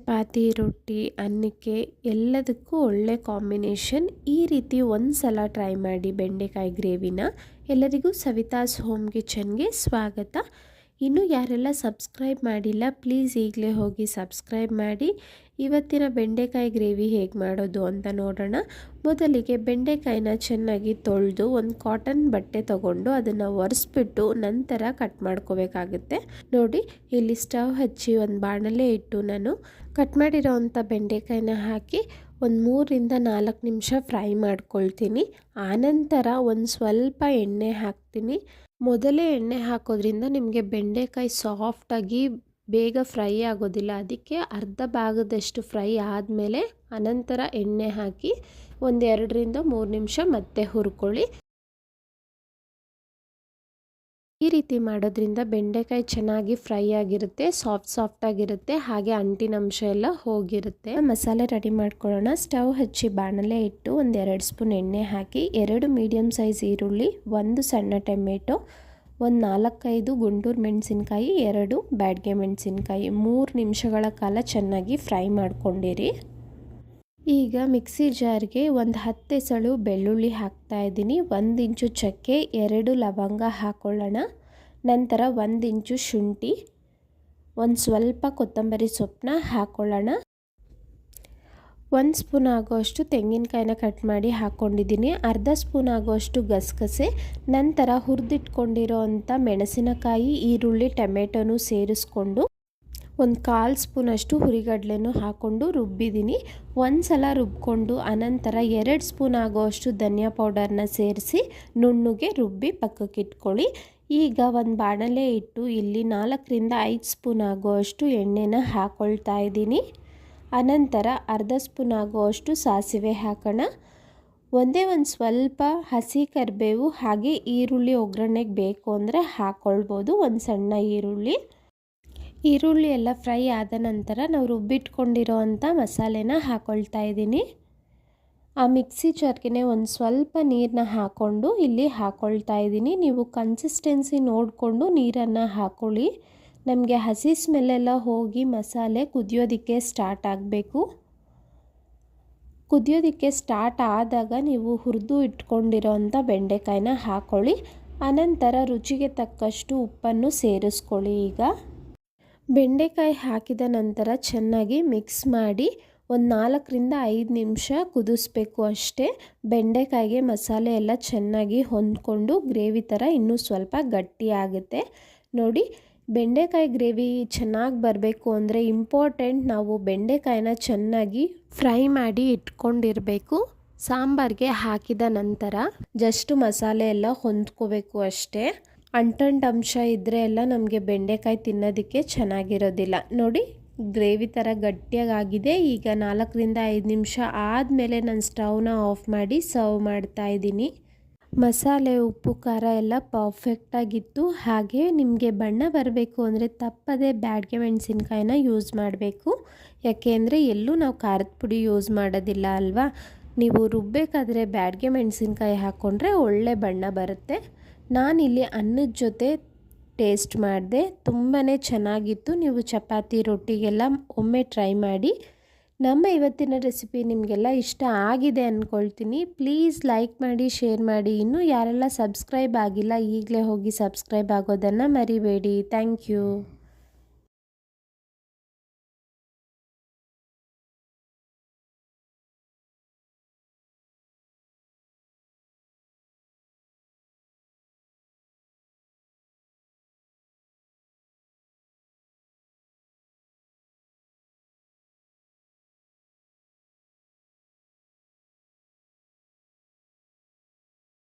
ಚಪಾತಿ, ರೊಟ್ಟಿ, ಅನ್ನಕ್ಕೆ ಎಲ್ಲದಕ್ಕೂ ಒಳ್ಳೆ ಕಾಂಬಿನೇಷನ್. ಈ ರೀತಿ ಒಂದು ಸಲ ಟ್ರೈ ಮಾಡಿ ಬೆಂಡೆಕಾಯಿ ಗ್ರೇವಿನ. ಎಲ್ಲರಿಗೂ ಸವಿತಾಸ್ ಹೋಮ್ ಕಿಚನ್ಗೆ ಸ್ವಾಗತ. ಇನ್ನೂ ಯಾರೆಲ್ಲ ಸಬ್ಸ್ಕ್ರೈಬ್ ಮಾಡಿಲ್ಲ ಪ್ಲೀಸ್ ಈಗಲೇ ಹೋಗಿ ಸಬ್ಸ್ಕ್ರೈಬ್ ಮಾಡಿ. ಇವತ್ತಿನ ಬೆಂಡೆಕಾಯಿ ಗ್ರೇವಿ ಹೇಗೆ ಮಾಡೋದು ಅಂತ ನೋಡೋಣ. ಮೊದಲಿಗೆ ಬೆಂಡೆಕಾಯಿನ ಚೆನ್ನಾಗಿ ತೊಳೆದು ಒಂದು ಕಾಟನ್ ಬಟ್ಟೆ ತಗೊಂಡು ಅದನ್ನು ಒರೆಸ್ಬಿಟ್ಟು ನಂತರ ಕಟ್ ಮಾಡ್ಕೋಬೇಕಾಗುತ್ತೆ. ನೋಡಿ, ಇಲ್ಲಿ ಸ್ಟವ್ ಹಚ್ಚಿ ಒಂದು ಬಾಣಲೆ ಇಟ್ಟು ನಾನು ಕಟ್ ಮಾಡಿರೋವಂಥ ಬೆಂಡೆಕಾಯಿನ ಹಾಕಿ ಒಂದು 3-4 ನಿಮಿಷ ಫ್ರೈ ಮಾಡ್ಕೊಳ್ತೀನಿ. ಆನಂತರ ಒಂದು ಸ್ವಲ್ಪ ಎಣ್ಣೆ ಹಾಕ್ತೀನಿ. ಮೊದಲೇ ಎಣ್ಣೆ ಹಾಕೋದ್ರಿಂದ ನಿಮಗೆ ಬೆಂಡೆಕಾಯಿ ಸಾಫ್ಟಾಗಿ ಬೇಗ ಫ್ರೈ ಆಗೋದಿಲ್ಲ. ಅದಕ್ಕೆ ಅರ್ಧ ಭಾಗದಷ್ಟು ಫ್ರೈ ಆದಮೇಲೆ ಅನಂತರ ಎಣ್ಣೆ ಹಾಕಿ ಒಂದು 2-3 ನಿಮಿಷ ಮತ್ತೆ ಹುರ್ಕೊಳ್ಳಿ. ಈ ರೀತಿ ಮಾಡೋದ್ರಿಂದ ಬೆಂಡೆಕಾಯಿ ಚೆನ್ನಾಗಿ ಫ್ರೈ ಆಗಿರುತ್ತೆ, ಸಾಫ್ಟಾಗಿರುತ್ತೆ, ಹಾಗೆ ಅಂಟಿನಂಶ ಎಲ್ಲ ಹೋಗಿರುತ್ತೆ. ಮಸಾಲೆ ರೆಡಿ ಮಾಡ್ಕೊಳ್ಳೋಣ. ಸ್ಟವ್ ಹಚ್ಚಿ ಬಾಣಲೆ ಇಟ್ಟು ಒಂದು 2 ಸ್ಪೂನ್ ಎಣ್ಣೆ ಹಾಕಿ 2 ಮೀಡಿಯಮ್ ಸೈಜ್ ಈರುಳ್ಳಿ, 1 ಸಣ್ಣ ಟೊಮೆಟೊ, ಒಂದು 4-5 ಗುಂಟೂರು ಮೆಣಸಿನ್ಕಾಯಿ, 2 ಬ್ಯಾಡಗೆ ಮೆಣಸಿನ್ಕಾಯಿ 3 ನಿಮಿಷಗಳ ಕಾಲ ಚೆನ್ನಾಗಿ ಫ್ರೈ ಮಾಡ್ಕೊಂಡಿರಿ. ಈಗ ಮಿಕ್ಸಿ ಜಾರ್ಗೆ ಒಂದು 10 ಎಸಳು ಬೆಳ್ಳುಳ್ಳಿ ಹಾಕ್ತಾ ಇದ್ದೀನಿ. 1 ಇಂಚು ಚಕ್ಕೆ, 2 ಲವಂಗ ಹಾಕೊಳ್ಳೋಣ. ನಂತರ 1 ಇಂಚು ಶುಂಠಿ, ಒಂದು ಸ್ವಲ್ಪ ಕೊತ್ತಂಬರಿ ಸೊಪ್ಪನ್ನ ಹಾಕೊಳ್ಳೋಣ. 1 ಸ್ಪೂನ್ ಆಗೋಷ್ಟು ತೆಂಗಿನಕಾಯಿನ ಕಟ್ ಮಾಡಿ ಹಾಕ್ಕೊಂಡಿದ್ದೀನಿ. ಅರ್ಧ ಸ್ಪೂನ್ ಆಗೋಷ್ಟು ಗಸಗಸೆ, ನಂತರ ಹುರಿದಿಟ್ಕೊಂಡಿರೋ ಅಂಥ ಮೆಣಸಿನಕಾಯಿ, ಈರುಳ್ಳಿ, ಟೊಮೆಟೊನು ಸೇರಿಸ್ಕೊಂಡು ಒಂದು 1/4 ಸ್ಪೂನಷ್ಟು ಹುರಿಗಡಲೆನೂ ಹಾಕ್ಕೊಂಡು ರುಬ್ಬಿದ್ದೀನಿ. ಒಂದು ಸಲ ರುಬ್ಕೊಂಡು ಅನಂತರ 2 ಸ್ಪೂನ್ ಆಗೋಷ್ಟು ಧನಿಯಾ ಪೌಡರ್ನ ಸೇರಿಸಿ ನುಣ್ಣಗೆ ರುಬ್ಬಿ ಪಕ್ಕಕ್ಕಿಟ್ಕೊಳ್ಳಿ. ಈಗ ಒಂದು ಬಾಣಲೆ ಇಟ್ಟು ಇಲ್ಲಿ 4-5 ಸ್ಪೂನ್ ಆಗೋಷ್ಟು ಎಣ್ಣೆನ ಹಾಕ್ಕೊಳ್ತಾ ಇದ್ದೀನಿ. ಅನಂತರ ಅರ್ಧ ಸ್ಪೂನ್ ಆಗೋಷ್ಟು ಸಾಸಿವೆ ಹಾಕೋಣ. ಒಂದೇ ಒಂದು ಸ್ವಲ್ಪ ಹಸಿ ಕರಿಬೇವು, ಹಾಗೆ ಈರುಳ್ಳಿ ಒಗ್ಗರಣೆಗೆ ಬೇಕು ಅಂದರೆ ಹಾಕ್ಕೊಳ್ಬೋದು. ಒಂದು ಸಣ್ಣ ಈರುಳ್ಳಿ ಎಲ್ಲ ಫ್ರೈ ಆದ ನಂತರ ನಾವು ರುಬ್ಬಿಟ್ಕೊಂಡಿರೋ ಅಂಥ ಮಸಾಲೆನ ಹಾಕ್ಕೊಳ್ತಾ ಇದ್ದೀನಿ. ಆ ಮಿಕ್ಸಿ ಜಾರ್ಗೆ ಒಂದು ಸ್ವಲ್ಪ ನೀರನ್ನ ಹಾಕ್ಕೊಂಡು ಇಲ್ಲಿ ಹಾಕ್ಕೊಳ್ತಾ ಇದ್ದೀನಿ. ನೀವು ಕನ್ಸಿಸ್ಟೆನ್ಸಿ ನೋಡಿಕೊಂಡು ನೀರನ್ನು ಹಾಕ್ಕೊಳ್ಳಿ. ನಮಗೆ ಹಸಿ ಸ್ಮೆಲ್ಲೆಲ್ಲ ಹೋಗಿ ಮಸಾಲೆ ಕುದಿಯೋದಕ್ಕೆ ಸ್ಟಾರ್ಟ್ ಆಗಬೇಕು. ಕುದಿಯೋದಕ್ಕೆ ಸ್ಟಾರ್ಟ್ ಆದಾಗ ನೀವು ಹುರಿದು ಇಟ್ಕೊಂಡಿರೋ ಅಂಥ ಬೆಂಡೆಕಾಯಿನ ಹಾಕ್ಕೊಳ್ಳಿ. ಅನಂತರ ರುಚಿಗೆ ತಕ್ಕಷ್ಟು ಉಪ್ಪನ್ನು ಸೇರಿಸ್ಕೊಳ್ಳಿ. ಈಗ ಬೆಂಡೆಕಾಯಿ ಹಾಕಿದ ನಂತರ ಚೆನ್ನಾಗಿ ಮಿಕ್ಸ್ ಮಾಡಿ ಒಂದು 4-5 ನಿಮಿಷ ಕುದಿಸ್ಬೇಕು ಅಷ್ಟೇ. ಬೆಂಡೆಕಾಯಿಗೆ ಮಸಾಲೆ ಎಲ್ಲ ಚೆನ್ನಾಗಿ ಹೊಂದ್ಕೊಂಡು ಗ್ರೇವಿ ಥರ ಇನ್ನೂ ಸ್ವಲ್ಪ ಗಟ್ಟಿಯಾಗುತ್ತೆ. ನೋಡಿ, ಬೆಂಡೆಕಾಯಿ ಗ್ರೇವಿ ಚೆನ್ನಾಗಿ ಬರಬೇಕು ಅಂದರೆ ಇಂಪಾರ್ಟೆಂಟ್, ನಾವು ಬೆಂಡೆಕಾಯಿನ ಚೆನ್ನಾಗಿ ಫ್ರೈ ಮಾಡಿ ಇಟ್ಕೊಂಡಿರಬೇಕು. ಸಾಂಬಾರಿಗೆ ಹಾಕಿದ ನಂತರ ಜಸ್ಟ್ ಮಸಾಲೆ ಎಲ್ಲ ಹೊಂದ್ಕೋಬೇಕು ಅಷ್ಟೇ. ಅಂಶ ಇದ್ದರೆ ಎಲ್ಲ ನಮಗೆ ಬೆಂಡೆಕಾಯಿ ತಿನ್ನೋದಕ್ಕೆ ಚೆನ್ನಾಗಿರೋದಿಲ್ಲ. ನೋಡಿ, ಗ್ರೇವಿ ಥರ ಗಟ್ಟಿಯಾಗಿದೆ. ಈಗ 4-5 ನಿಮಿಷ ಆದಮೇಲೆ ನಾನು ಸ್ಟವ್ನ ಆಫ್ ಮಾಡಿ ಸರ್ವ್ ಮಾಡ್ತಾ ಇದ್ದೀನಿ. ಮಸಾಲೆ, ಉಪ್ಪು, ಖಾರ ಎಲ್ಲ ಪರ್ಫೆಕ್ಟಾಗಿತ್ತು. ಹಾಗೆ ನಿಮಗೆ ಬಣ್ಣ ಬರಬೇಕು ಅಂದರೆ ತಪ್ಪದೆ ಬ್ಯಾಡಗೆ ಮೆಣಸಿನ್ಕಾಯಿನ ಯೂಸ್ ಮಾಡಬೇಕು. ಯಾಕೆಂದರೆ ಎಲ್ಲೂ ನಾವು ಖಾರದ ಪುಡಿ ಯೂಸ್ ಮಾಡೋದಿಲ್ಲ ಅಲ್ವಾ. ನೀವು ರುಬ್ಬಬೇಕಾದ್ರೆ ಬ್ಯಾಡಗೆ ಮೆಣಸಿನ್ಕಾಯಿ ಹಾಕ್ಕೊಂಡ್ರೆ ಒಳ್ಳೆ ಬಣ್ಣ ಬರುತ್ತೆ. ನಾನಿಲ್ಲಿ ಅನ್ನದ ಜೊತೆ ಟೇಸ್ಟ್ ಮಾಡಿದೆ, ತುಂಬಾ ಚೆನ್ನಾಗಿತ್ತು. ನೀವು ಚಪಾತಿ, ರೊಟ್ಟಿಗೆಲ್ಲ ಒಮ್ಮೆ ಟ್ರೈ ಮಾಡಿ. ನಮ್ಮ ಇವತ್ತಿನ ರೆಸಿಪಿ ನಿಮಗೆಲ್ಲ ಇಷ್ಟ ಆಗಿದೆ ಅಂದ್ಕೊಳ್ತೀನಿ. ಪ್ಲೀಸ್ ಲೈಕ್ ಮಾಡಿ, ಶೇರ್ ಮಾಡಿ. ಇನ್ನೂ ಯಾರೆಲ್ಲ ಸಬ್ಸ್ಕ್ರೈಬ್ ಆಗಿಲ್ಲ ಈಗಲೇ ಹೋಗಿ ಸಬ್ಸ್ಕ್ರೈಬ್ ಆಗೋದನ್ನು ಮರಿಬೇಡಿ. Thank you.